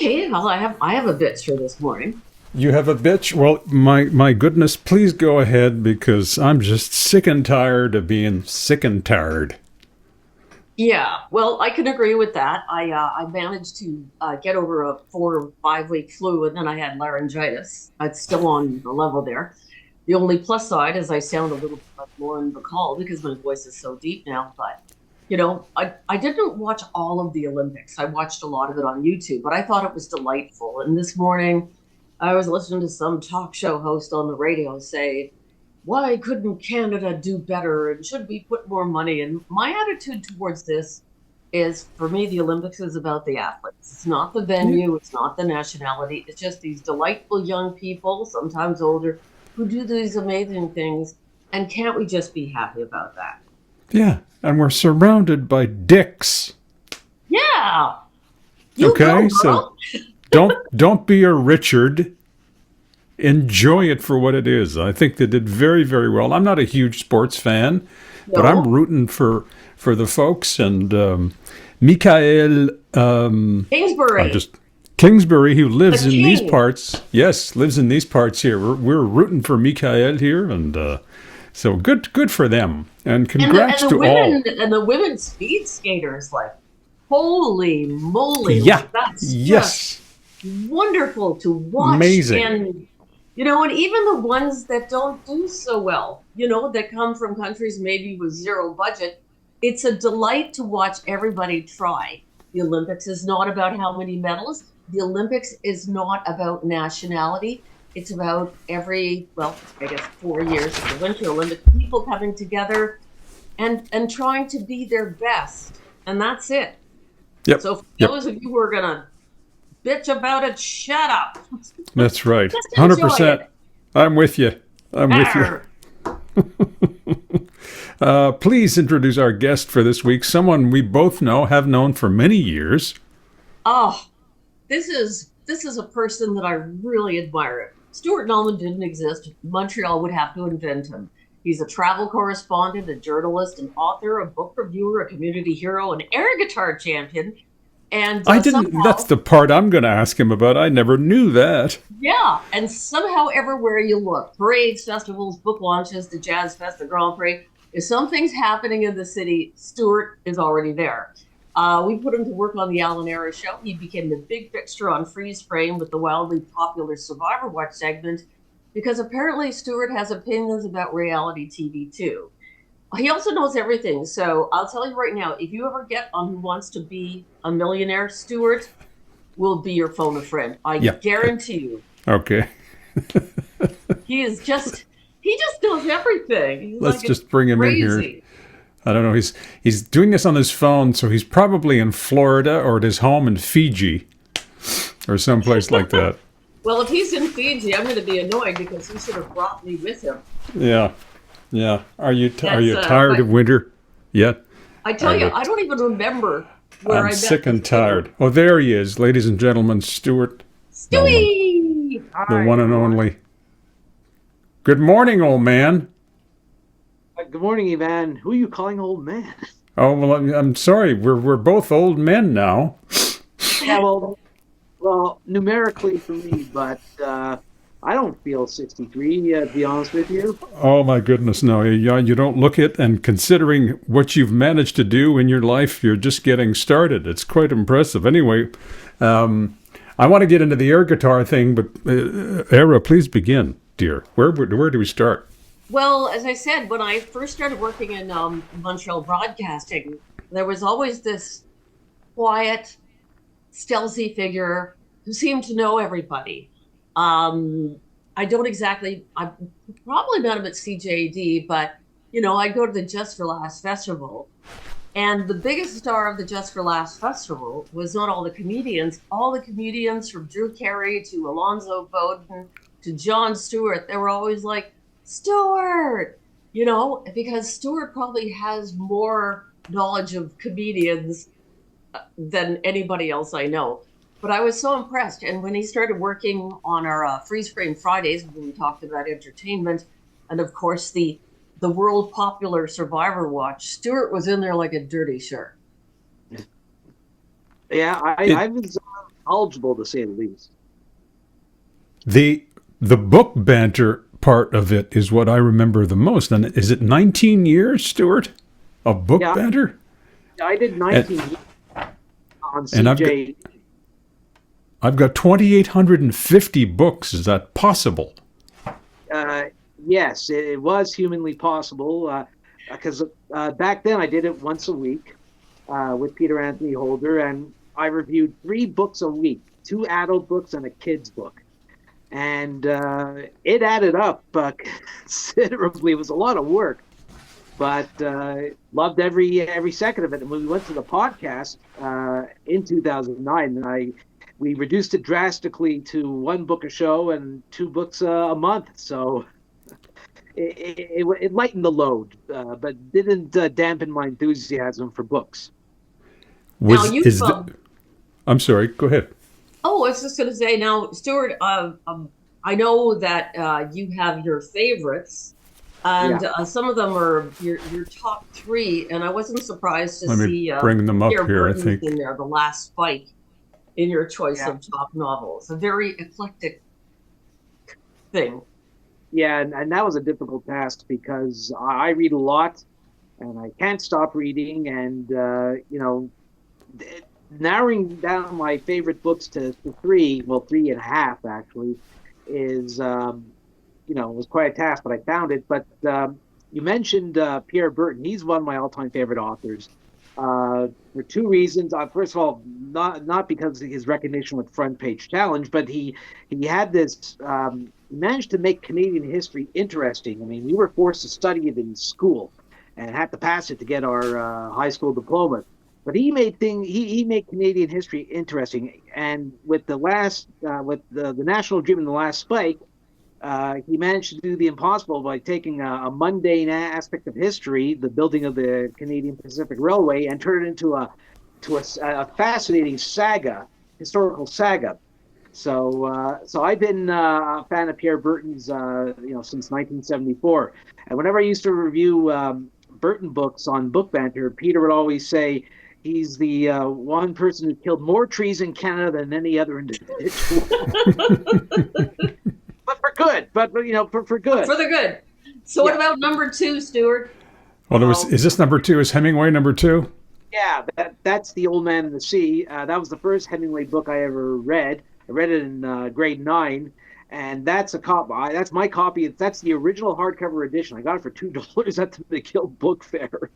Okay, well, I have a bitch for this morning. You have a bitch? Well, my goodness, please go ahead because I'm just sick and tired of being sick and tired. Yeah, well, I can agree with that. I managed to get over a 4 or 5 week flu, and then I had laryngitis. It's still on the level there. The only plus side is I sound a little bit like Lauren Bacall because my voice is so deep now. But I didn't watch all of the Olympics. I watched a lot of it on YouTube, but I thought it was delightful. And this morning, I was listening to some talk show host on the radio say, why couldn't Canada do better and should we put more money? And my attitude towards this is, for me, the Olympics is about the athletes. It's not the venue, it's not the nationality. It's just these delightful young people, sometimes older, who do these amazing things. And can't we just be happy about that? Yeah, and we're surrounded by dicks. Yeah. You Okay, go, so girl. don't be a Richard. Enjoy it for what it is. I think they did very, very well. I'm not a huge sports fan, but I'm No. rooting for the folks and Michael. I Kingsbury, just Kingsbury, who the lives in these king. parts. Yes, lives in these parts here. We're rooting for Michael here, and so good for them. And And the congrats and the to all. women and the women speed skaters, like, holy moly, Yeah, like that's just yes, wonderful to watch. amazing. And even the ones that don't do so well, that come from countries maybe with zero budget, it's a delight to watch everybody try. The Olympics is not about how many medals. The Olympics is not about nationality. It's about I guess 4 years of the Winter Olympics, people coming together and trying to be their best. And that's it. Yep, So for yep. those of you who are gonna bitch about it, shut up. That's right. Just enjoy 100%. it. I'm with you. I'm with you. Arr. Please introduce our guest for this week, someone we both have known for many years. Oh, this is a person that I really admire. Stuart Nulman didn't exist. Montreal would have to invent him. He's a travel correspondent, a journalist, an author, a book reviewer, a community hero, an air guitar champion, and I didn't, that's somehow, the part I'm going to ask him about. I never knew that. yeah, and somehow everywhere you look, parades, festivals, book launches, the Jazz Fest, the Grand Prix, if something's happening in the city, Stuart is already there. We put him to work on the Alan Ayres show. He became the big fixture on Freeze Frame with the wildly popular Survivor Watch segment because apparently Stuart has opinions about reality TV too. He also knows everything. So I'll tell you right now, if you ever get on Who Wants to Be a Millionaire, Stuart will be your phone a friend. I Yeah. guarantee you. Okay. He just does everything. He's Let's like, it's just bring him in here. crazy. I don't know. He's doing this on his phone, so he's probably in Florida or at his home in Fiji or someplace like that. Well, if he's in Fiji, I'm going to be annoyed because he should have brought me with him. Yeah. Yeah. Are That's you tired but of winter yet? I tell Are you, you? I don't even remember where I'm I met sick this and tired. Oh, there he is, ladies and gentlemen, Stuart Nulman, Stewie. the Hi, one and good morning. only. Good morning, old man. Good morning, Yvan. Who are you calling old man? Oh well, I'm sorry. We're both old men now. Yeah, well, numerically for me, but I don't feel 63, to be honest with you. Oh my goodness, no, you don't look it. And considering what you've managed to do in your life, you're just getting started. It's quite impressive. Anyway, I want to get into the air guitar thing, but Era, please begin, dear. Where do we start? Well, as I said, when I first started working in Montreal broadcasting, there was always this quiet, stealthy figure who seemed to know everybody. I don't exactly, I probably met him at CJD, but, I'd go to the Just for Laughs festival. And the biggest star of the Just for Laughs festival was not all the comedians from Drew Carey to Alonzo Bowden to Jon Stewart. They were always like, Stuart, because Stuart probably has more knowledge of comedians than anybody else I know. But I was so impressed. And when he started working on our Freeze Frame Fridays, when we talked about entertainment, and of course the world popular Survivor Watch, Stuart was in there like a dirty shirt. Yeah, It, I was knowledgeable, to say the least. The book banter part of it is what I remember the most. And is it 19 years, Stuart, of book banter? I did 19 years on CJ. And I've got 2,850 books. Is that possible? Yes, it was humanly possible, because back then I did it once a week with Peter Anthony Holder, and I reviewed 3 books a week, 2 adult books and a kid's book. And it added up considerably. It was a lot of work, but loved every second of it. And when we went to the podcast in 2009, we reduced it drastically to 1 book a show and 2 books a month. So it lightened the load, but didn't dampen my enthusiasm for books. I'm sorry, go ahead. Oh, I was just going to say now, Stuart, I know that you have your favorites, and some of them are your top 3, and I wasn't surprised to see bring them up here. I think in there, The Last Spike, in your choice of top novels. A very eclectic thing. Yeah, and that was a difficult task because I read a lot, and I can't stop reading, and narrowing down my favorite books to 3, well, 3.5 actually, is was quite a task, but I found it. But you mentioned Pierre Berton. He's one of my all-time favorite authors for 2 reasons. First of all, not because of his recognition with Front Page Challenge, but he had this. He managed to make Canadian history interesting. I mean, we were forced to study it in school and had to pass it to get our high school diploma. But he made Canadian history interesting, and with the National Dream and The Last Spike, he managed to do the impossible by taking a mundane aspect of history, the building of the Canadian Pacific Railway, and turn it into a fascinating historical saga. So I've been a fan of Pierre Berton's since 1974, and whenever I used to review Burton books on Book Banter, Peter would always say he's the one person who killed more trees in Canada than any other individual. But for good. For good. For the good. So what about number 2, Stuart? Well, is this number 2? Is Hemingway number 2? Yeah, that's The Old Man and the Sea. That was the first Hemingway book I ever read. I read it in grade 9. And that's that's my copy. That's the original hardcover edition. I got it for $2 at the McGill Book Fair,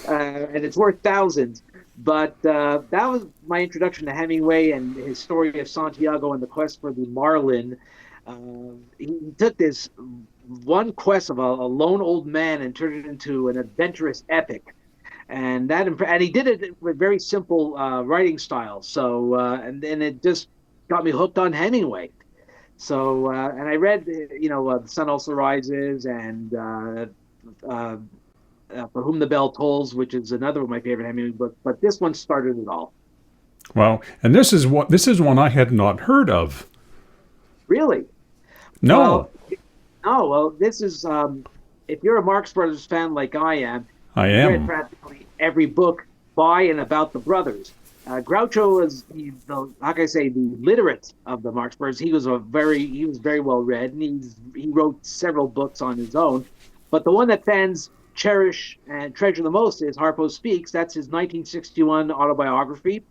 and it's worth thousands. But that was my introduction to Hemingway and his story of Santiago and the quest for the Marlin. He took this one quest of a lone old man and turned it into an adventurous epic, and he did it with very simple writing style. So and then it just got me hooked on Hemingway. So, and I read, The Sun Also Rises and For Whom the Bell Tolls, which is another of my favorite Hemingway books. But this one started it all. Wow. And this is one I had not heard of. Really? No. Well, this is, if you're a Marx Brothers fan like I am, you've read practically every book by and about the brothers. Groucho was the literate of the Marx Brothers. He was very well read, and he wrote several books on his own. But the one that fans cherish and treasure the most is Harpo Speaks. That's his 1961 autobiography,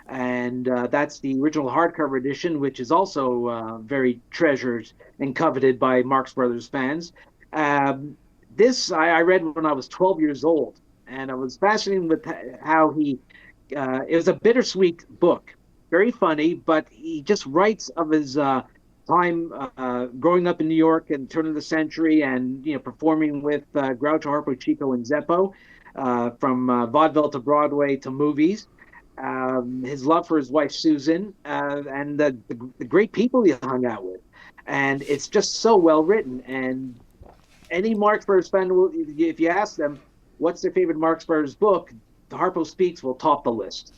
and that's the original hardcover edition, which is also very treasured and coveted by Marx Brothers fans. This I read when I was 12 years old, and I was fascinated with how he. It was a bittersweet book, very funny, but he just writes of his time growing up in New York and turn of the century, and performing with Groucho, Harpo, Chico, and Zeppo, from vaudeville to Broadway to movies. His love for his wife Susan, and the great people he hung out with, and it's just so well written. And any Marx Brothers fan, if you ask them what's their favorite Marx Brothers book, The Harpo Speaks will top the list.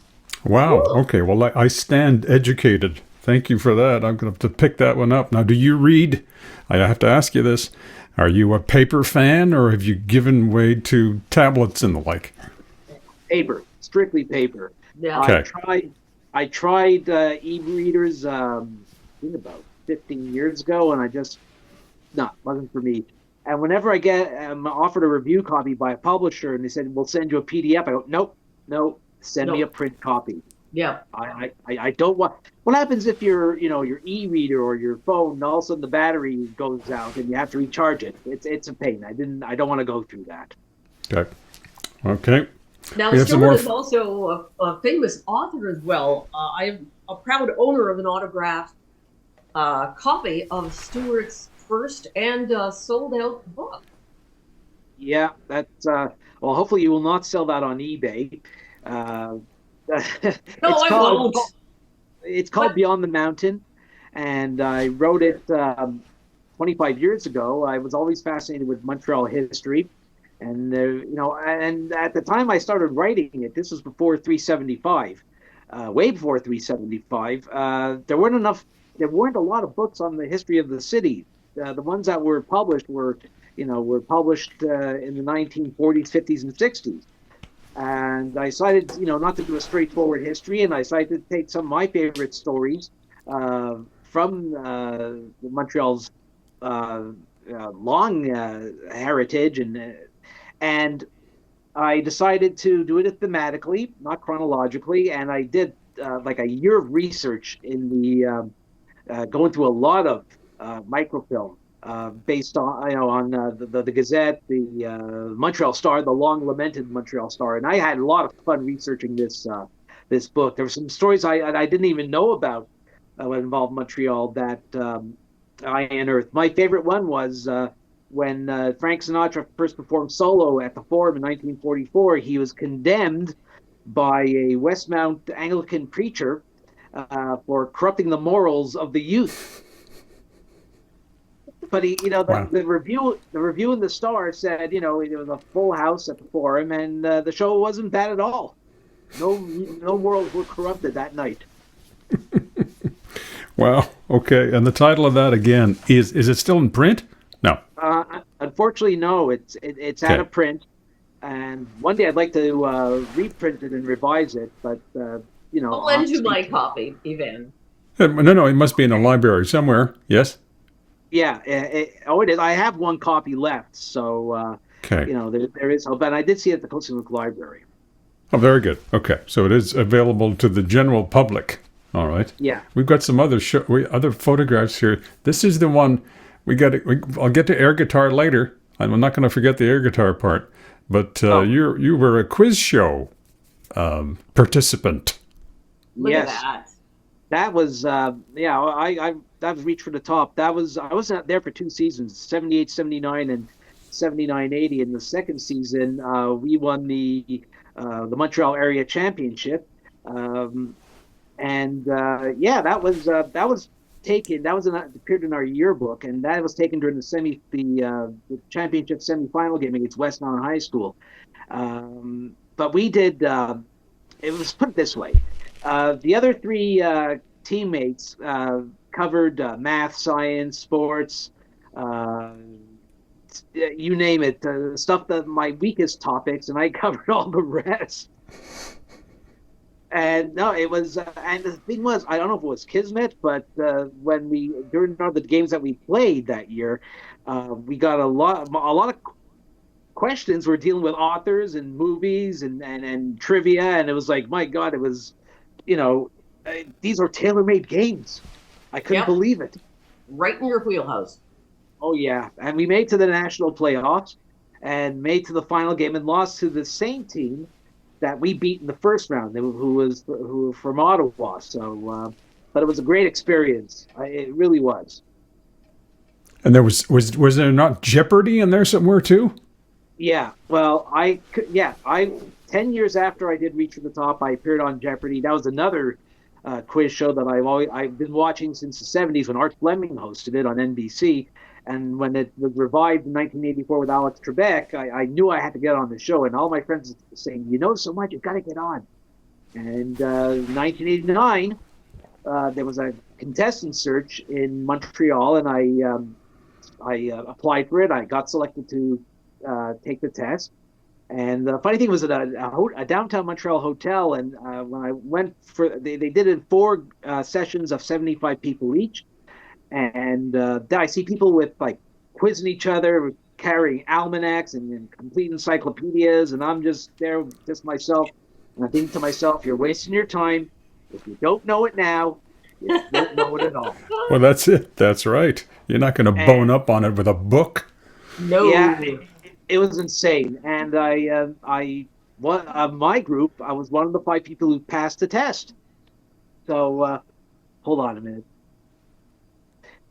Wow. Okay. Well, I stand educated. Thank you for that. I'm going to have to pick that one up. Now, do you read? I have to ask you this. Are you a paper fan, or have you given way to tablets and the like? Paper. Strictly paper. Yeah. Okay. I tried e-readers, I think about 15 years ago, and I just no, wasn't for me. And whenever I get offered a review copy by a publisher, and they said we'll send you a PDF, I go, nope, no, send me a No. print copy. Yeah. I don't want. What happens if your e-reader or your phone, all of a sudden the battery goes out and you have to recharge it? It's a pain. I don't want to go through that. Okay. Okay. Now, We have some Stuart more. is also a famous author as well. I'm a proud owner of an autographed copy of Stuart's first and sold out book. Yeah, that's well. Hopefully, you will not sell that on eBay. Uh, No, it's I called won't. it's called But Beyond the Mountain, and I wrote it 25 years ago. I was always fascinated with Montreal history, and and at the time I started writing it, this was before 375, way before 375. There weren't a lot of books on the history of the city. The ones that were published were published in the 1940s, 50s, and 60s. And I decided, not to do a straightforward history, and I decided to take some of my favorite stories from Montreal's long heritage, and I decided to do it thematically, not chronologically, and I did like a year of research in the going through a lot of microfilm based on the Gazette, the Montreal Star, the long lamented Montreal Star, and I had a lot of fun researching this book. There were some stories I didn't even know about what involved Montreal that I unearthed. My favorite one was when Frank Sinatra first performed solo at the Forum in 1944. He was condemned by a Westmount Anglican preacher for corrupting the morals of the youth. But Wow. the review in the Star said, it was a full house at the Forum, and the show wasn't bad at all. No morals were corrupted that night. Wow. Okay. And the title of that again is it still in print? No. Unfortunately, no. It's out Okay. of print, and one day I'd like to reprint it and revise it, but I'll lend you honestly, my copy, Yvan. No, no. It must be in a library somewhere. Yes. yeah. It is. I have one copy left, so Okay. there is hope. But I did see it at the Coast Library. Oh, very good. Okay. So it is available to the general public. All right. Yeah. We've got some other photographs here. This is the one we got. I'll get to air guitar later. I'm not going to forget the air guitar part. But Oh, you were a quiz show participant. Look at yes. that. That was yeah, I that was Reach for the Top. I was out there for two seasons, 78, 79, and 79, 80. In the second season, we won the Montreal area championship. Um, and yeah, that was taken. Appeared in our yearbook, and that was taken during the championship semifinal game against West Mountain High School. But we did. It was put this way. The other three teammates covered math, science, sports, uh, you name it, stuff that my weakest topics, and I covered all the rest. And no, it was, and the thing was, I don't know if it was kismet, but when during the games that we played that year, we got a lot of questions. Were dealing with authors and movies and trivia, and it was like, my God, it was, you know, these are tailor-made games. I couldn't Yep. believe it. Right in your wheelhouse. Oh yeah, and we made to the national playoffs and made to the final game and lost to the same team that we beat in the first round, who were from Ottawa. So, but it was a great experience. It really was. And there was there not Jeopardy in there somewhere too? Yeah. Well, yeah, I 10 years after I did Reach for the Top, I appeared on Jeopardy. That was another quiz show that I've been watching since the '70s when Art Fleming hosted it on NBC. And when it was revived in 1984 with Alex Trebek, I knew I had to get on the show. And all my friends were saying, "You know so much, you've got to get on." And 1989, there was a contestant search in Montreal, and I applied for it. I got selected to take the test, And the funny thing was at a downtown Montreal hotel, and when I went they did it 4 sessions of 75 people each, and I see people with like quizzing each other, carrying almanacs and complete encyclopedias, and I'm just there, just myself, and I think to myself, you're wasting your time. If you don't know it now, you won't know it at all. Well, that's it. That's right. You're not going to bone And up on it with a book. yeah, No. it was insane. And one of my group, I was one of the 5 people who passed the test. So hold on a minute.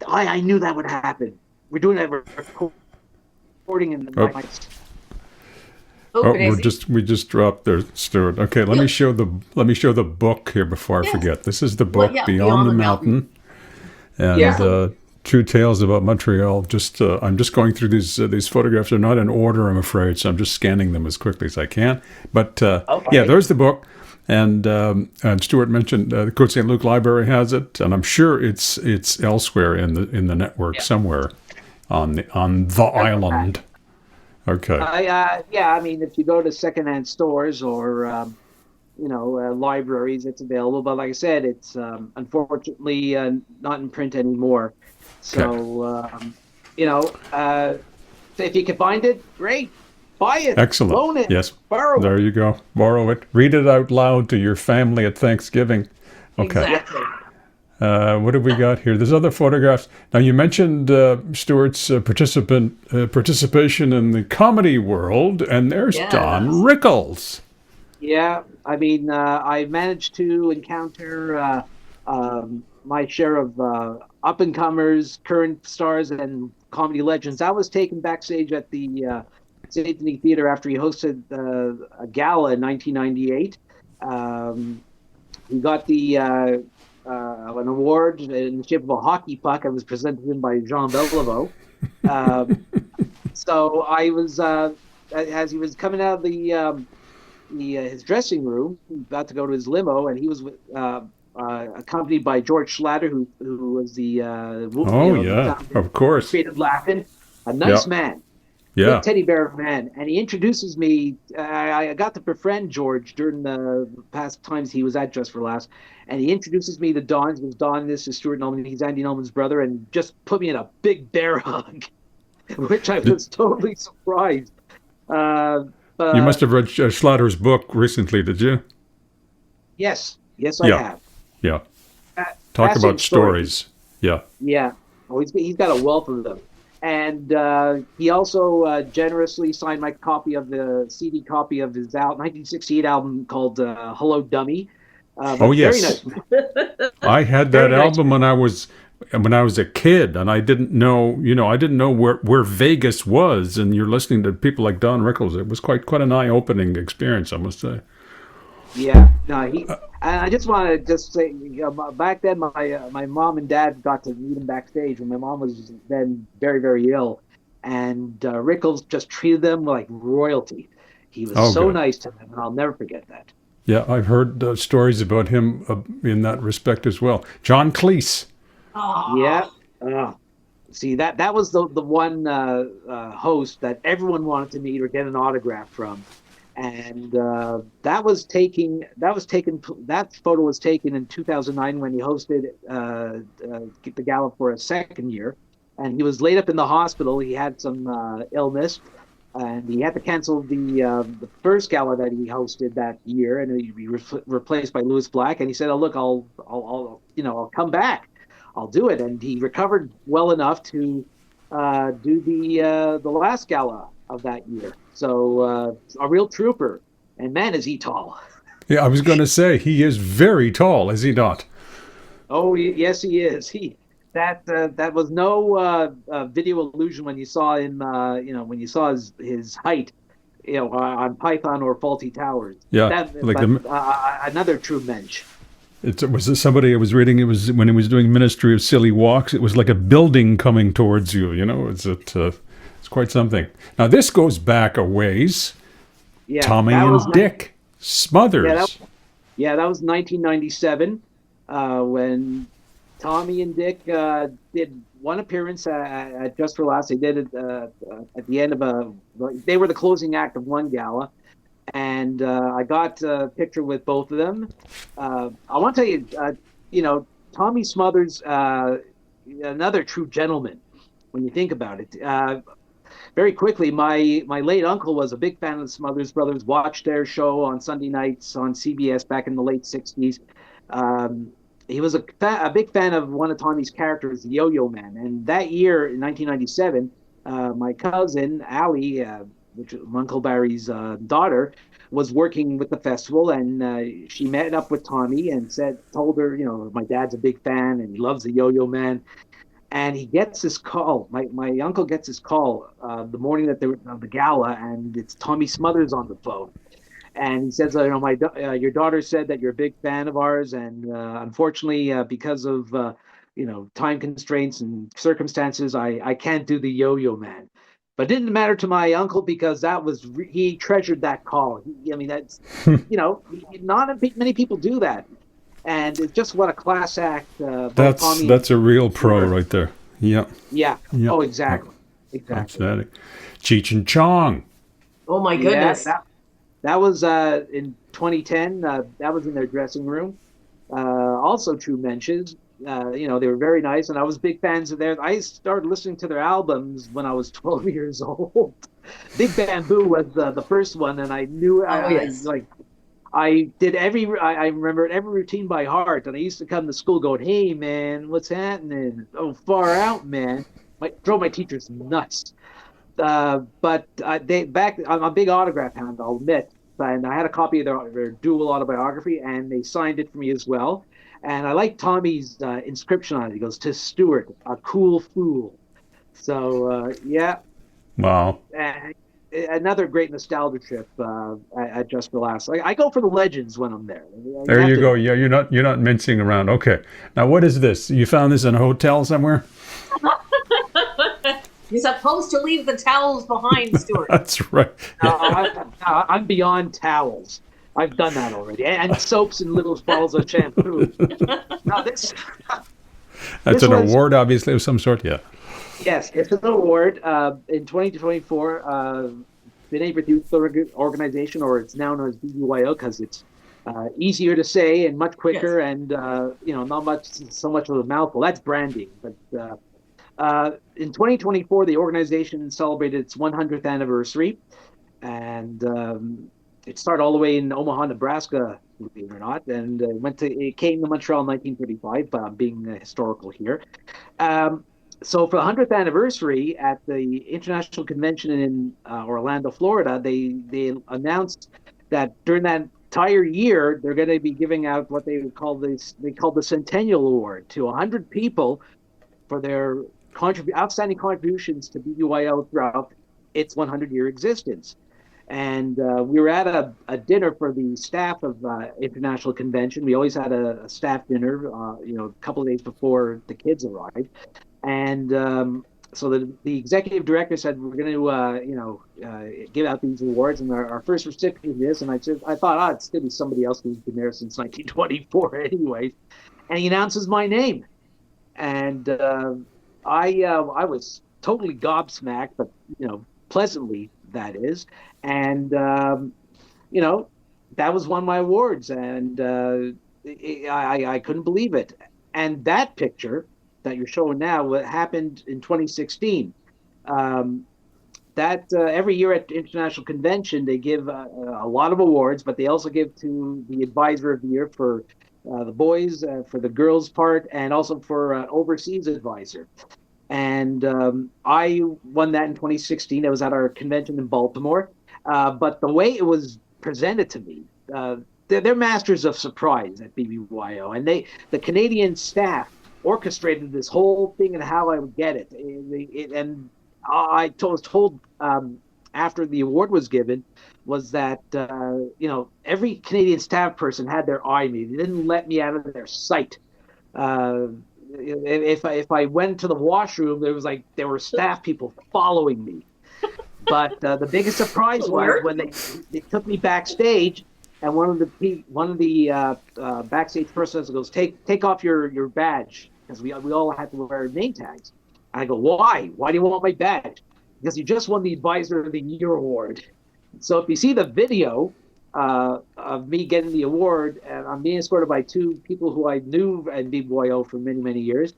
I knew that would happen. We're doing that recording in Oh, my Oh, oh, crazy. we just dropped there, Stuart. Okay, let Yeah. me show the book here before I Yes. forget. This is the Well, book yeah, Beyond Beyond the the Mountain. Mountain, and yeah. True Tales About Montreal. Just I'm just going through these photographs. They're not in order, I'm afraid, so I'm just scanning them as quickly as I can. But yeah, Okay. there's the book. And Stuart mentioned the Côte St. Luc Library has it, and I'm sure it's elsewhere in the network Yeah. somewhere on the island. Okay, Yeah. I mean, if you go to secondhand stores or libraries, it's available. But like I said, it's unfortunately not in print anymore. okay, So if you can find it, great. Buy it, excellent. loan it, Yes, borrow it. there you go. Borrow it. Read it out loud to your family at Thanksgiving. Okay. Exactly. What have we got here? There's other photographs. Now you mentioned Stuart's participation in the comedy world, and there's Don Yes. Rickles. Yeah, I mean, I managed to encounter my share of up and comers, current stars, and comedy legends. I was taken backstage at the St. Denis Theater after he hosted a gala in 1998. He got an award in the shape of a hockey puck. I was presented to him by Jean Beliveau. Um, so I was, as he was coming out of his dressing room, about to go to his limo, and he was accompanied by George Schlatter, who was Oh the yeah, founder of course. created Laughing, a Yeah, nice man, big yeah. teddy bear of a man, and he introduces me. I got to befriend George during the past times he was at Just for Laughs, and he introduces me to Don. He goes, Don, this is Stuart Nulman. He's Andy Nulman's brother, and just put me in a big bear hug, which I Did, was totally surprised. Uh, you must but have read Schlatter's book recently, did you? yes, I Yeah, have. yeah. Talk Fascinating about story. stories. Yeah. Yeah. Oh, he's got a wealth of them. And he also generously signed my copy of the CD copy of his 1968 album called Hello Dummy. Oh But very yes, nice man. I had that Very nice album man. when I was a kid, and I didn't know, I didn't know where Vegas was, and you're listening to people like Don Rickles. It was quite an eye-opening experience, I must say. Yeah. No, he. And I just want to just say, back then, my mom and dad got to meet him backstage when my mom was then very, very ill, and Rickles just treated them like royalty. He was Oh, so good. nice to them, and I'll never forget that. Yeah, I've heard stories about him in that respect as well. John Cleese. Oh, Yeah. See that was the one host that everyone wanted to meet or get an autograph from, and that photo was taken in 2009 when he hosted the gala for a second year, and he was laid up in the hospital. He had some illness, and he had to cancel the first gala that he hosted that year, and he replaced by Louis Black. And he said, "Oh look, I'll come back. I'll do it." And he recovered well enough to do the last gala of that year. So a real trooper, and man, is he tall! Yeah, I was going to say he is very tall, is he not? Oh yes, he is. That was no video illusion when you saw him. When you saw his height, on Python or Faulty Towers. Yeah, That, like but another true mensch. it was somebody I was reading. It was when he was doing Ministry of Silly Walks. It was like a building coming towards you. It's quite something. Now this goes back a ways. Yeah, Tommy that was and Dick yeah Smothers. that was 1997 when Tommy and Dick did one appearance at Just for Laughs. They did it at the end of they were the closing act of one gala, and I got a picture with both of them. I want to tell you, Tommy Smothers, another true gentleman when you think about it. Very quickly, my late uncle was a big fan of the Smothers Brothers. Watched their show on Sunday nights on CBS back in the late '60s. Um, he was a big fan of one of Tommy's characters, the Yo-Yo Man. And that year, in 1997, my cousin Allie, which is Uncle Barry's daughter, was working with the festival, and she met up with Tommy and told her, my dad's a big fan and he loves the Yo-Yo Man. And he gets this call. My uncle gets this call the morning that of the gala, and it's Tommy Smothers on the phone. And he says, your daughter said that you're a big fan of ours, and unfortunately, because of time constraints and circumstances, I can't do the Yo-Yo Man. But it didn't matter to my uncle because he treasured that call. That's not many people do that, and it's just what a class act. That's a real pro right there. Yeah. Yeah. Yeah. Oh, exactly. Exactly. Cheech and Chong. Oh my goodness. Yeah, that was in 2010. That was in their dressing room. Also, true mentions. They were very nice, and I was big fans of theirs. I started listening to their albums when I was 12 years old. Big Bamboo was the first one, and I knew yes. I remembered every routine by heart, and I used to come to school going, "Hey man, what's happening? Oh, far out, man!" Drove my teachers nuts. I'm a big autograph hound, I'll admit, and I had a copy of their dual autobiography, and they signed it for me as well. And I like Tommy's inscription on it. He goes, "To Stuart, a cool fool." So yeah. Wow. Another great nostalgia trip at Just for Laughs. I go for the legends when I'm there. There you go. Yeah, you're not mincing around. Okay. Now, what is this? You found this in a hotel somewhere? You're supposed to leave the towels behind, Stuart. That's right. I'm beyond towels. I've done that already, and soaps and little bottles of shampoo. Now That's an award, obviously, of some sort. Yeah. Yes, it's an award in 2024. Been Youth Organization, or it's now known as BUYO, because it's easier to say and much quicker, yes. And not so much of a mouthful. That's branding. But in 2024, the organization celebrated its 100th anniversary, and it started all the way in Omaha, Nebraska, believe it or not, and it came to Montreal in 1935. Being historical here. So for the 100th anniversary at the International Convention in Orlando, Florida, they announced that during that entire year, they're going to be giving out what they called the Centennial Award to 100 people for their outstanding contributions to BUYO throughout its 100-year existence. And we were at a dinner for the staff of International Convention. We always had a staff dinner, a couple of days before the kids arrived. And so the executive director said, we're going to, give out these awards. And our first recipient is, and I thought, it's going to be somebody else who's been there since 1924 anyway. And he announces my name. And I was totally gobsmacked, but, pleasantly, that is. And, that was one of my awards. And I couldn't believe it. And that picture that you're showing now, what happened in 2016. Every year at the International Convention, they give a lot of awards, but they also give to the Advisor of the Year for the boys, for the girls part, and also for Overseas Advisor. And I won that in 2016. It was at our convention in Baltimore. But the way it was presented to me, they're masters of surprise at BBYO, and the Canadian staff orchestrated this whole thing and how I would get it. And I was told after the award was given was that every Canadian staff person had their eye on me. They didn't let me out of their sight. If I went to the washroom, there were staff people following me. But the biggest surprise was when they took me backstage, and one of the backstage persons goes, take off your badge, because we all had to wear name tags. I go, why? Why do you want my badge? Because you just won the Advisor of the Year award. So if you see the video of me getting the award, and I'm being escorted by two people who I knew at BBYO for many, many years,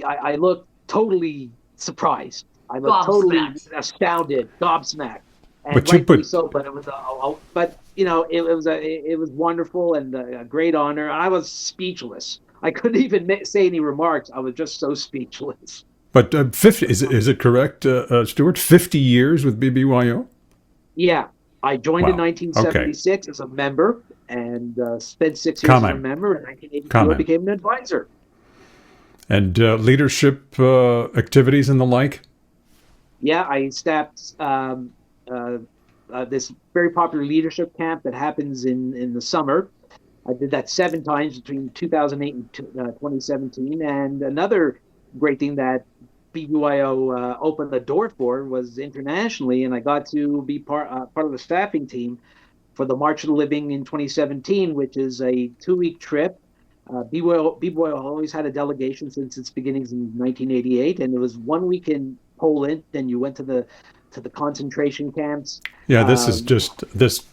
I look totally surprised. I look totally Gobsmacked. astounded, gobsmacked, and But you rightfully put so. But it was, but you know, it was wonderful and a great honor. I was speechless. I couldn't even say any remarks. I was just so speechless. but 50 is it correct, Stuart? 50 years with BBYO. Yeah, I joined in Wow. Okay. 1976 as a member and spent 6 years as a Comment. member. In 1982, I Comment. became an advisor. And leadership activities and the like. Yeah, I staffed this very popular leadership camp that happens in the summer. I did that 7 times between 2008 and 2017. And another great thing that BBYO opened the door for was internationally, and I got to be part of the staffing team for the March of the Living in 2017, which is a 2-week trip. BBYO always had a delegation since its beginnings in 1988, and it was 1 week in Poland. Then you went to the concentration camps. Yeah, Um, this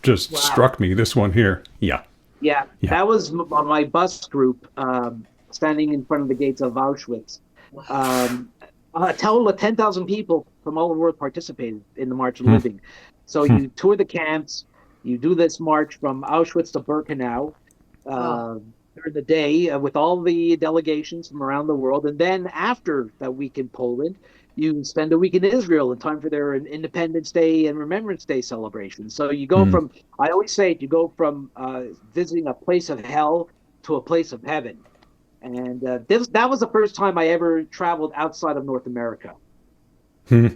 just wow. struck me. This one here. Yeah. Yeah, Yeah. that was my bus group standing in front of the gates of Auschwitz. Um, a total of 10,000 people from all over the world participated in the March of the Hmm. Living. So Hmm. you tour the camps, you do this march from Auschwitz to Birkenau Oh, uh, during the day with all the delegations from around the world. And then after that week in Poland, you spend a week in Israel in time for their Independence Day and Remembrance Day celebrations. So you go Hmm. from, I always say, you go from visiting a place of hell to a place of heaven. And that was the first time I ever traveled outside of North America. Hmm.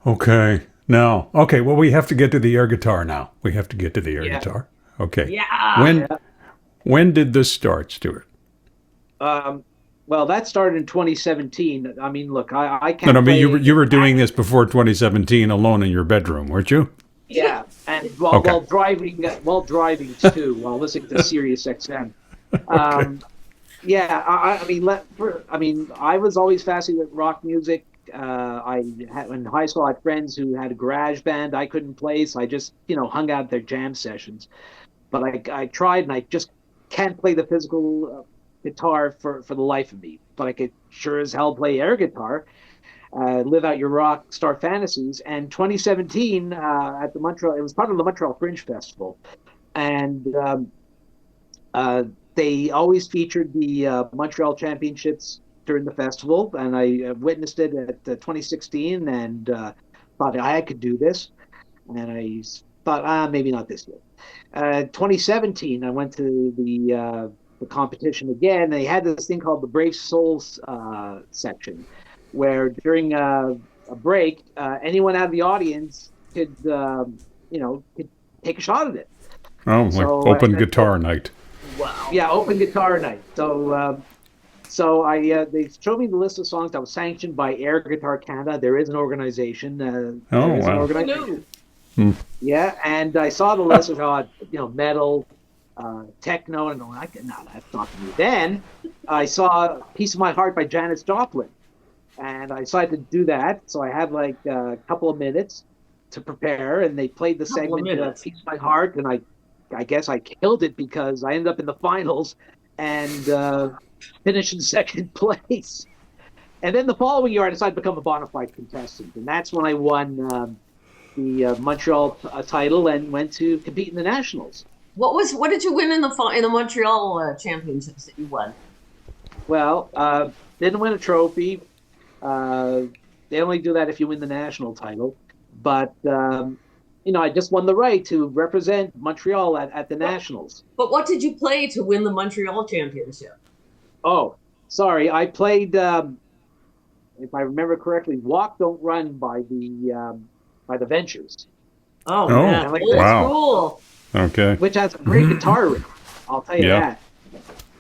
Okay. Now, okay. Well, we have to get to the air guitar now. We have to get to the air Yeah, guitar. Okay. yeah. When yeah. when did this start, Stuart? Um, well, that started in 2017. I mean, look, I No, no. can't I mean, play. you were doing this before 2017, alone in your bedroom, weren't you? Yeah, and Okay. while driving too, while listening to Sirius XM. Okay. Um, yeah, I mean, I mean, I was always fascinated with rock music. I had in high school, I had friends who had a garage band. I couldn't play, so I just hung out at their jam sessions. But I tried, and I just can't play the physical guitar for the life of me. But I could sure as hell play air guitar, live out your rock star fantasies. And 2017 at the Montreal, it was part of the Montreal Fringe Festival, and uh, they always featured the Montreal Championships during the festival, and I witnessed it at 2016 and thought I could do this. And I thought, maybe not this year. 2017, I went to the competition again. They had this thing called the Brave Souls section, where during a break, anyone out of the audience could take a shot at it. Oh, like So open guitar night. Wow. yeah, open guitar night. So they showed me the list of songs that was sanctioned by Air Guitar Canada. There is an organization. Oh, There is an wow. Who organization. knew? Hmm. Yeah, and I saw the list of metal, techno, and I'm like, no, that's not me. Then I saw "Piece of My Heart" by Janis Joplin, and I decided to do that. So I had like a couple of minutes to prepare, and they played the Couple of segment minutes. "Piece of My Heart," and I guess I killed it because I ended up in the finals and finished in second place. And then the following year, I decided to become a bona fide contestant, and that's when I won the Montreal title and went to compete in the nationals. What did you win in the Montreal championships that you won? Well, didn't win a trophy. Uh, they only do that if you win the national title. But I just won the right to represent Montreal at the What nationals. but what did you play to win the Montreal championship? Oh, sorry, I played. If I remember correctly, "Walk Don't Run" by the Ventures. Oh Oh, man, And like old this, wow. school. Okay. which has a great guitar riff. I'll tell you Yeah. that.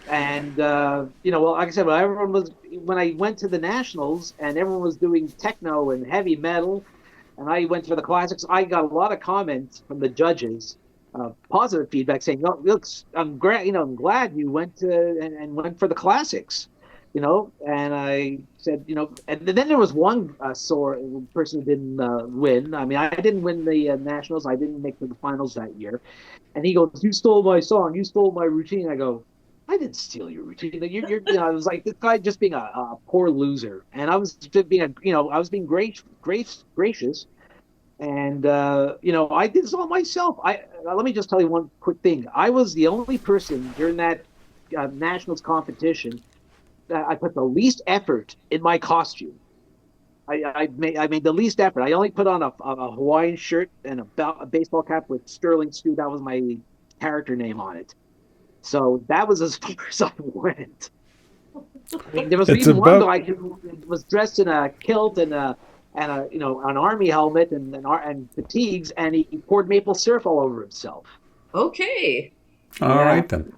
And well, like I said, when I went to the nationals and everyone was doing techno and heavy metal, and I went for the classics, I got a lot of comments from the judges, positive feedback saying, "No, look, I'm glad you went to and went for the classics." And I said, and then there was one sore person who didn't win. I mean, I didn't win the nationals. I didn't make the finals that year. And he goes, "You stole my song. You stole my routine." I go, "I didn't steal your routine. I was like, this guy just being a poor loser." And I was just being I was being gracious. And I did this all myself. Let me just tell you one quick thing. I was the only person during that nationals competition that I put the least effort in my costume. I made the least effort. I only put on a Hawaiian shirt and a baseball cap with Sterling Stu. That was my character name on it. So that was as far as I went. I mean, there was It's even one about guy who was dressed in a kilt and an army helmet and fatigues, and he poured maple syrup all over himself. Okay. all Yeah, right then.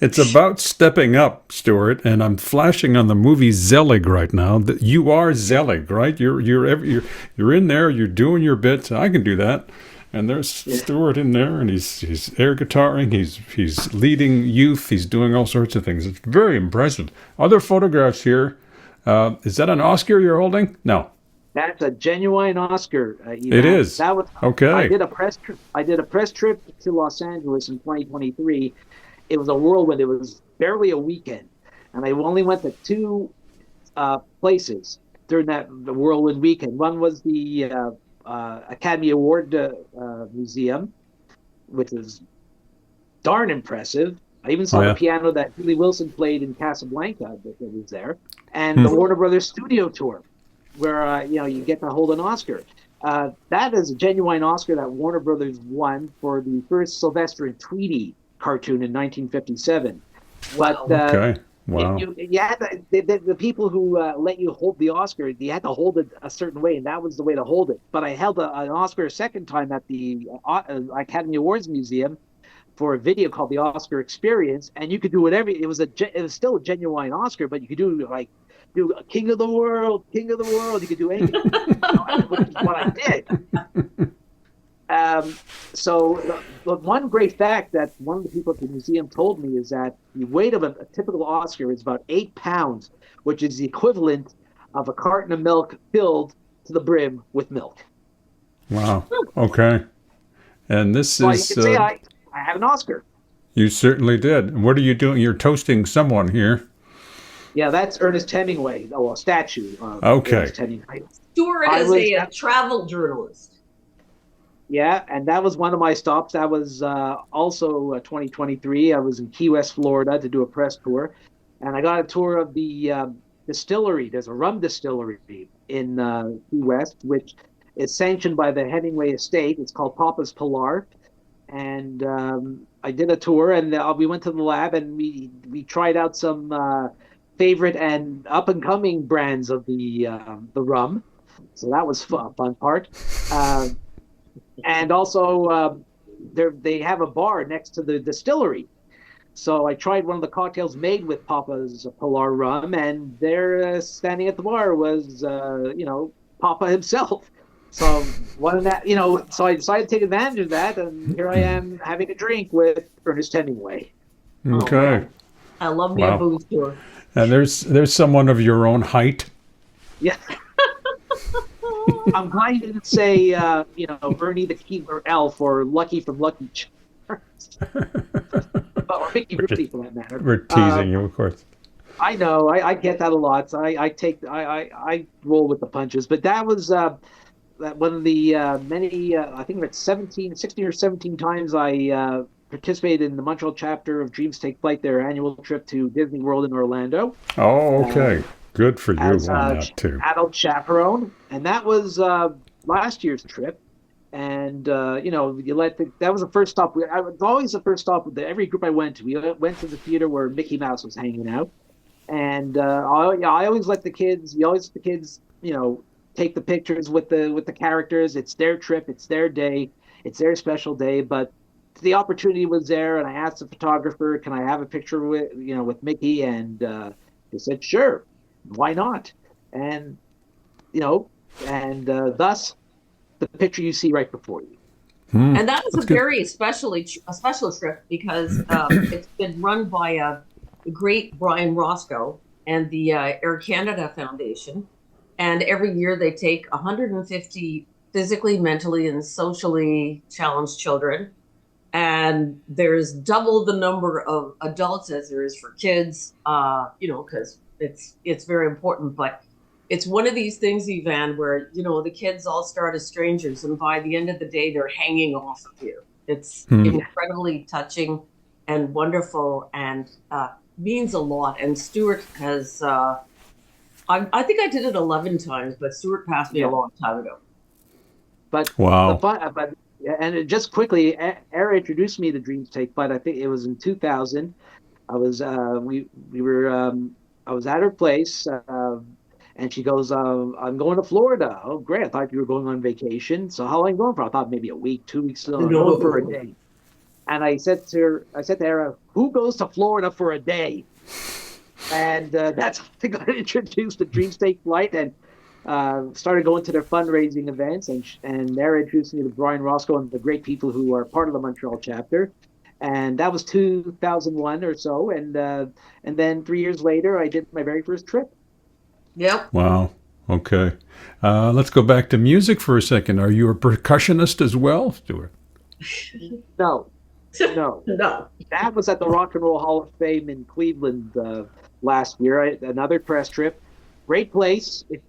It's about stepping up, Stuart, and I'm flashing on the movie Zelig right now. That you are Zelig, right? You're in there. You're doing your bit. I can do that. And there's yeah. Stuart in there, and he's air guitaring. He's leading youth. He's doing all sorts of things. It's very impressive. Other photographs here. Is that an Oscar you're holding? No, That's a genuine Oscar, it Yvan. is. That was I Okay. did a press trip. I did a press trip to Los Angeles in 2023. It was a whirlwind. It was barely a weekend, and I only went to two places during the whirlwind weekend. One was the Academy Award Museum, which was darn impressive. I even Oh saw the yeah. piano that Julie Wilson played in Casablanca that was there, and the Hmm. Warner Brothers studio tour, where you get to hold an Oscar. That is a genuine Oscar that Warner Brothers won for the first Sylvester and Tweety cartoon in 1957. But Wow. Okay. Wow. you had the people who let you hold the Oscar, you had to hold it a certain way, and that was the way to hold it. But I held an Oscar a second time at the Academy Awards Museum for a video called the Oscar Experience, and you could do whatever. It was still a genuine Oscar, but you could do King of the World, King of the World. You could do anything, which is what I did. So the one great fact that one of the people at the museum told me is that the weight of a typical Oscar is about 8 pounds, which is the equivalent of a carton of milk filled to the brim with milk. Wow. Okay. And this So you is can say I have an Oscar. you certainly did. What are you doing? You're toasting someone here. Yeah, that's Ernest Hemingway. Oh, a statue of Okay. Ernest Hemingway. Stuart I is was, a travel journalist. yeah, and that was one of my stops. That was also 2023. I was in Key West, Florida to do a press tour, and I got a tour of the distillery. There's a rum distillery in Key West, which is sanctioned by the Hemingway estate. It's called Papa's Pilar, and I did a tour, and we went to the lab, and we tried out some favorite and up and coming brands of the rum. So that was fun part. Uh, and also, they have a bar next to the distillery. So I tried one of the cocktails made with Papa's Pilar rum, and there, standing at the bar was, Papa himself. So one of that, so I decided to take advantage of that, and here I am having a drink with Ernest Hemingway. Oh Okay. man, I love me a Wow. booze tour. And there's someone of your own height. Yeah, I'm glad you didn't say, Ernie the Keebler Elf or Lucky from Lucky Charms, or Mickey We're just Rooney for that matter. we're teasing you, of course. I know, I get that a lot. So I roll with the punches, but that was one of the many, I think it's 16 or 17 times I participated in the Montreal chapter of Dreams Take Flight, their annual trip to Disney World in Orlando. Oh, Uh, okay. Good for you as on that too. adult chaperone, and that was last year's trip. And that was the first stop. I was always the first stop with every group I went to. We went to the theater where Mickey Mouse was hanging out, and I always let the kids. We always let the kids, take the pictures with the characters. It's their trip. It's their day. It's their special day. But the opportunity was there, and I asked the photographer, "Can I have a picture with Mickey?" And he said, "Sure, why not?" And you know, and thus the picture you see right before you. Hmm. And that is That's a good. very a special trip because it's been run by the great Brian Roscoe, and the Air Canada Foundation. And every year they take 150 physically, mentally, and socially challenged children. And there's double the number of adults as there is for kids, because it's very important. But it's one of these things, Yvan, where, the kids all start as strangers, and by the end of the day, they're hanging off of you. It's incredibly touching and wonderful, and means a lot. And Stuart has, I think I did it 11 times, but Stuart passed me a long time ago. But wow. Just quickly, Era introduced me to Dreams Take Flight. I think it was in 2000. I was I was at her place, and she goes, "I'm going to Florida." Oh, great! I thought you were going on vacation. So how long are you going for? I thought maybe a week, 2 weeks. So I'm going for a day. And I said to Era, "Who goes to Florida for a day?" And that's how I got introduced to Dreams Take Flight, and started going to their fundraising events, and they're introduced me to Brian Roscoe and the great people who are part of the Montreal chapter. And that was 2001 or so, and then 3 years later, I did my very first trip. Yep. Wow. Okay. Let's go back to music for a second. Are you a percussionist as well, Stuart? No. No. That was at the Rock and Roll Hall of Fame in Cleveland last year. Another press trip. Great place. If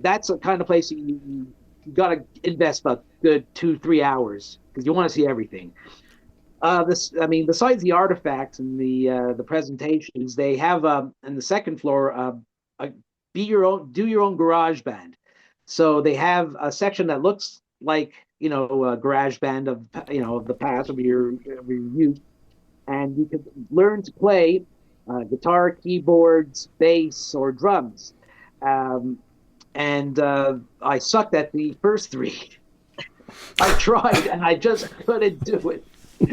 that's the kind of place you got to invest about good 2-3 hours because you want to see everything. Besides the artifacts and the presentations, they have on the second floor do your own garage band. So they have a section that looks like a garage band of of the past of your youth, and you could learn to play guitar, keyboards, bass, or drums. I sucked at the first three. I tried, and I just couldn't do it.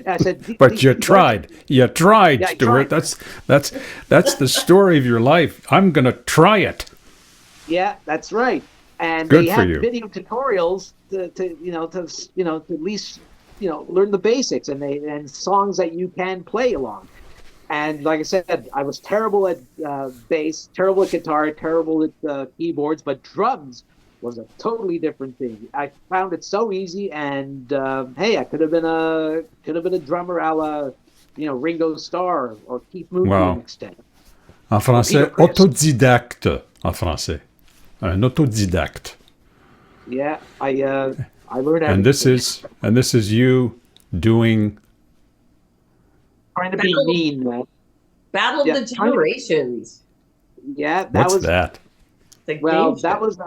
I said, but you tried. You tried, yeah, Stuart. Tried. That's the story of your life. I'm going to try it. Yeah, that's right. And Good they for have you. video tutorials to at least learn the basics and songs that you can play along. And like I said, I was terrible at bass, terrible at guitar, terrible at keyboards, but drums was a totally different thing. I found it so easy, and hey, I could have been a drummer a la Ringo Starr or Keith Moon to an extent. En français, autodidacte. En français, un autodidacte. Yeah, I learned everything. And this is you doing. Trying to be mean, man. Battle of the Generations. Yeah, What's that? Well, that was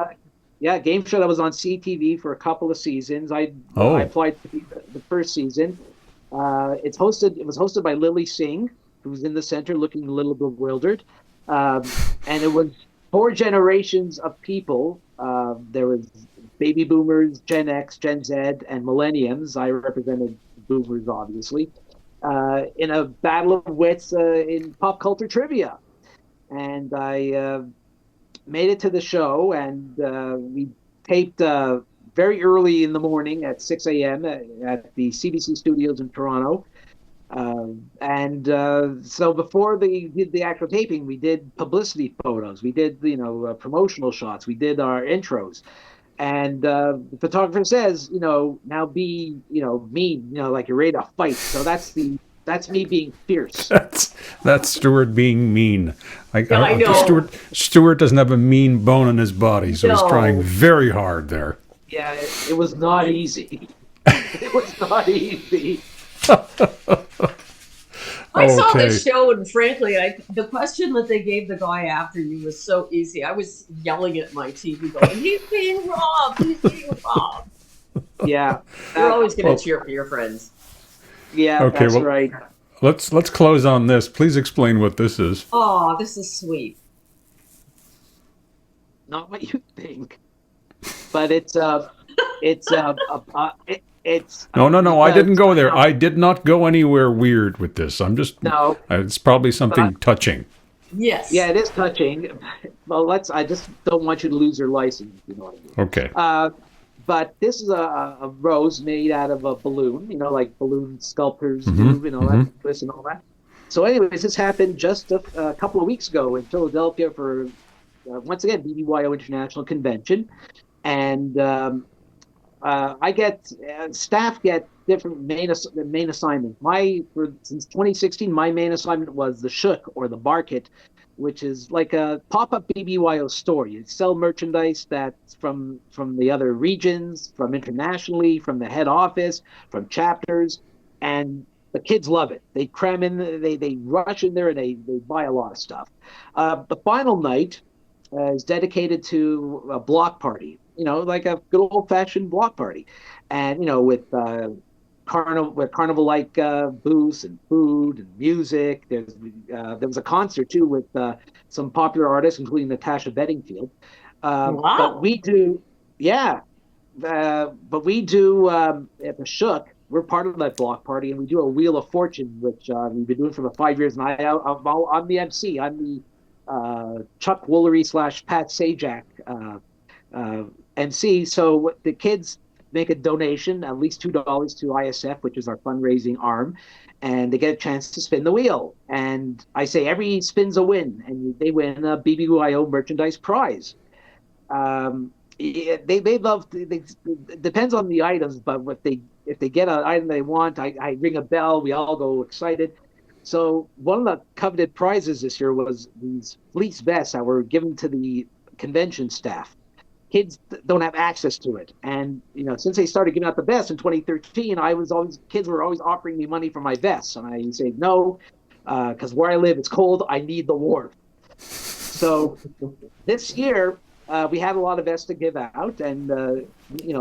game show that was on CTV for a couple of seasons. I applied to be the first season. It was hosted by Lily Singh, who was in the center looking a little bewildered. And it was 4 generations of people. There was baby boomers, Gen X, Gen Z, and millenniums. I represented boomers, obviously, in a battle of wits in pop culture trivia. And I made it to the show, and we taped very early in the morning at 6 a.m. at the CBC studios in Toronto. So before they did the actual taping, we did publicity photos. We did, promotional shots. We did our intros. And the photographer says, now be, mean, like you're ready to fight. So that's me being fierce. That's Stuart being mean. I know. Stuart doesn't have a mean bone in his body, so he's trying very hard there. Yeah, it was not easy. It was not easy. I saw this show, and frankly, the question that they gave the guy after you was so easy. I was yelling at my TV going, he's being robbed, he's being robbed. Yeah. You're always going to cheer for your friends. Yeah, that's right. Let's close on this. Please explain what this is. Oh, this is sweet. Not what you think, but it's No. I didn't go there. I did not go anywhere weird with this. I'm just. No. It's probably something touching. Yes. Yeah, it is touching. Well, I just don't want you to lose your license. You know what I mean? Okay. But this is a rose made out of a balloon. Like balloon sculptors do. That twist and all that. So, anyways, this happened just a couple of weeks ago in Philadelphia for once again BBYO International Convention, and I get staff get different main assignments. Since 2016, my main assignment was the Shook or the Market, which is like a pop-up BBYO store. You sell merchandise that's from the other regions, from internationally, from the head office, from chapters, and the kids love it. They cram in, they rush in there, and they buy a lot of stuff. The final night is dedicated to a block party, like a good old fashioned block party, and with carnival like booths and food and music. There was a concert too with some popular artists, including Natasha Bedingfield. But Wow. we do, yeah. But we do at the Shook. We're part of that block party, and we do a Wheel of Fortune, which we've been doing for about 5 years. And I'm the MC. I'm the Chuck Woolery / Pat Sajak MC. So the kids make a donation, at least $2 to ISF, which is our fundraising arm, and they get a chance to spin the wheel. And I say every spin's a win, and they win a BBYO merchandise prize. They love. It depends on the items, but if they get an item they want, I ring a bell. We all go excited. So one of the coveted prizes this year was these fleece vests that were given to the convention staff. Kids don't have access to it, and since they started giving out the vests in 2013, kids were always offering me money for my vests, and I say no, because where I live it's cold. I need the warmth. So this year we had a lot of vests to give out, and a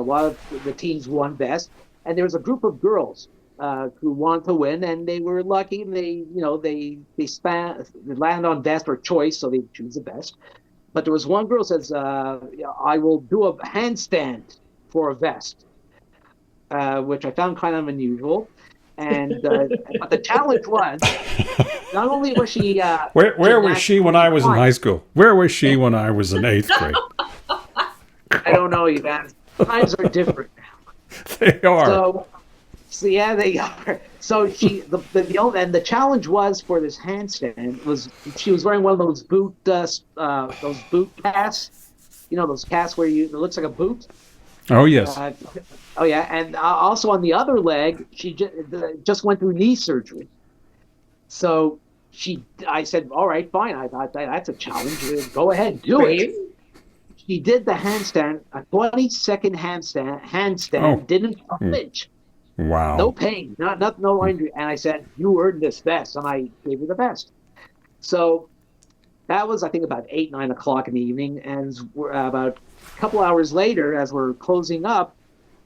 lot of the teams won vests, and there was a group of girls who wanted to win, and they were lucky. And they landed on vest or choice, so they choose the best. But there was one girl who says, "I will do a handstand for a vest," which I found kind of unusual. And but the challenge was not only was she Where was she when gymnastically I was in high inclined. school? Where was she when I was in eighth grade? I don't know, Yvan. Times are different. They are. So yeah, they are. So and the challenge was for this handstand was she was wearing one of those boot casts, those casts where it looks like a boot. Oh, yes. Uh, oh yeah, and also on the other leg, she just went through knee surgery. So I said, all right, fine. I thought that's a challenge. Go ahead, do it. Brave. She did the handstand, a 20-second Oh, handstand, didn't flinch. No wow. pain, no injury. And I said, "You earned this vest," and I gave her the vest. So that was, I think, about 8, 9 o'clock in the evening. And about a couple hours later, as we're closing up,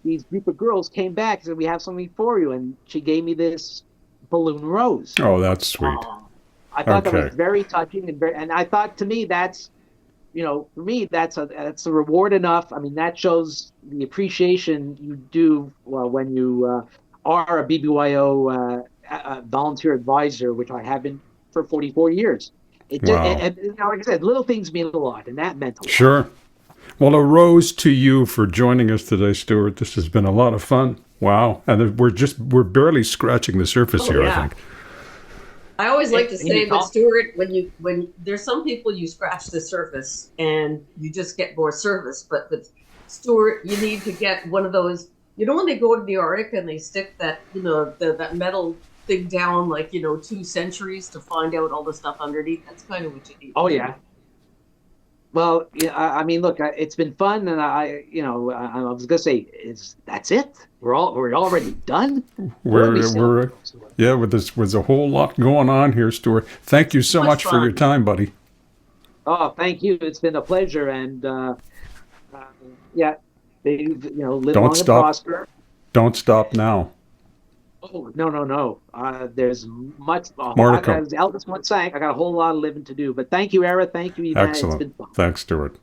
these group of girls came back and said, "We have something for you." And she gave me this balloon rose. Oh, that's sweet. Oh, I thought that was Okay. very touching, and I thought, to me, for me, that's a reward enough. I mean, that shows the appreciation you do when you are a BBYO volunteer advisor, which I have been for 44 years. Wow. Like I said, little things mean a lot, and that meant a lot. Sure. Well, a rose to you for joining us today, Stuart. This has been a lot of fun. Wow. And we're barely scratching the surface oh here, I yeah. think. I always like to And you say, but talk, Stuart, when there's some people you scratch the surface and you just get more service, but with Stuart, you need to get one of those. When they go to the Arctic and they stick that that metal thing down like 2 centuries to find out all the stuff underneath. That's kind of what you need to oh do. yeah. Well, yeah, I mean, look, it's been fun, and I was gonna say, is that's it? We're already done? Well, let me still. We're yeah, with this was a whole lot going on here, Stuart. Thank you so So much much for your fun. time, buddy. Oh, thank you. It's been a pleasure, and uh, yeah, they live Don't long and stop. prosper. Don't stop now. Oh, no, no, no. There's much. More to come. As Elvis once sang, I got a whole lot of living to do. But thank you, Era. Thank you, Yvan. It's Excellent. been fun. Thanks, Stuart.